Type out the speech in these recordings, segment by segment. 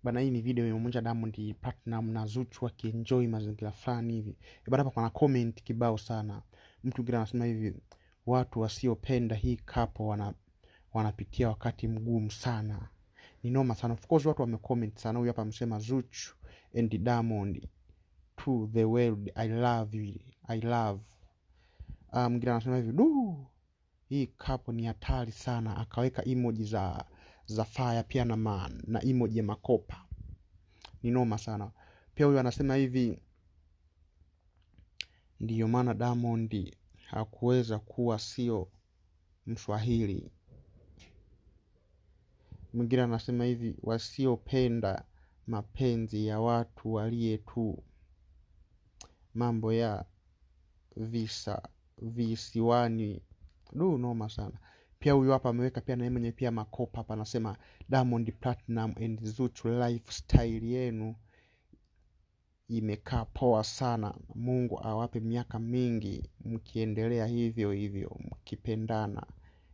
Bwana hii ni video imemwonyesha Diamond Platinum na Zuchu wakienjoy mazingira fulani hivi. Bwana hapa kuna comment kibao sana. Mtu mwingine anasema hivi, watu wasiopenda hii couple wanapitia wakati mgumu sana. Ni noma sana. Of course watu wamecomment sana. Huyu hapa amesema Zuchu and Diamond to the world, I love you. I love. Mwingine anasema hivi, hii couple ni hatari sana. Akaweka emoji za fire pia na emoji ya makopa. Ni noma sana. Pia huyu anasema hivi, ndiyo maana Diamond hakuweza kuwa sio Mswahili. Mwingine anasema hivi, wasiopenda mapenzi ya watu walie tu mambo ya visiwani. Noma sana. Pia huyu hapa ameweka pia na mwenye pia makopa hapa, anasema Diamond Platinum and Zuchu lifestyle yenu imekaa poa sana. Mungu awape miaka mingi mkiendelea hivyo hivyo mkipendana.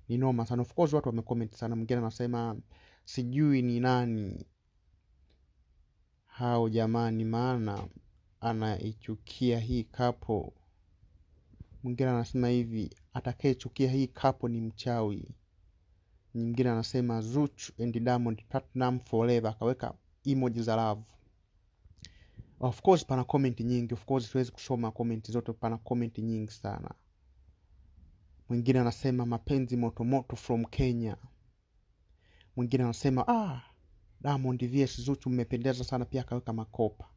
Ni noma sana. Of course watu wamecomment sana. Mwingine anasema sijui ni nani hao jamani, maana anaichukia hii couple. Mwingine anasema hivi, atakayechukia hii couple ni mchawi. Mwingine anasema Zuchu and Diamond Platinum forever, akaweka emoji za love. Of course pana comment nyingi. Of course siwezi kusoma comment zote, pana comment nyingi sana. Mwingine anasema mapenzi moto moto from Kenya. Mwingine anasema Diamond vs Zuchu mmependeza sana, pia akaweka makopa.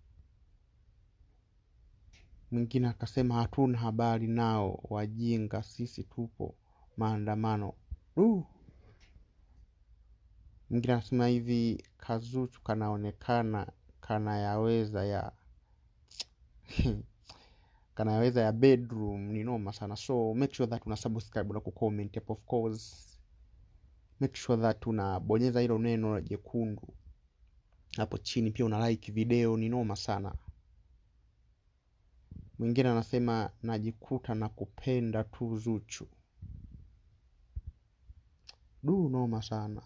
Mwingine akasema hatuna habari nao, wajinga sisi, tupo maandamano. Mwingine anasema hivi, Kazuchu kanaonekana kanayaweza ya bedroom. Ni noma sana. So make sure that una subscribe na kucomment hapo. Of course make sure that unabonyeza hilo neno jekundu hapo chini, pia una like video, ni noma sana. Mwingine anasema najikuta na kupenda tu Zuchu. Noma sana.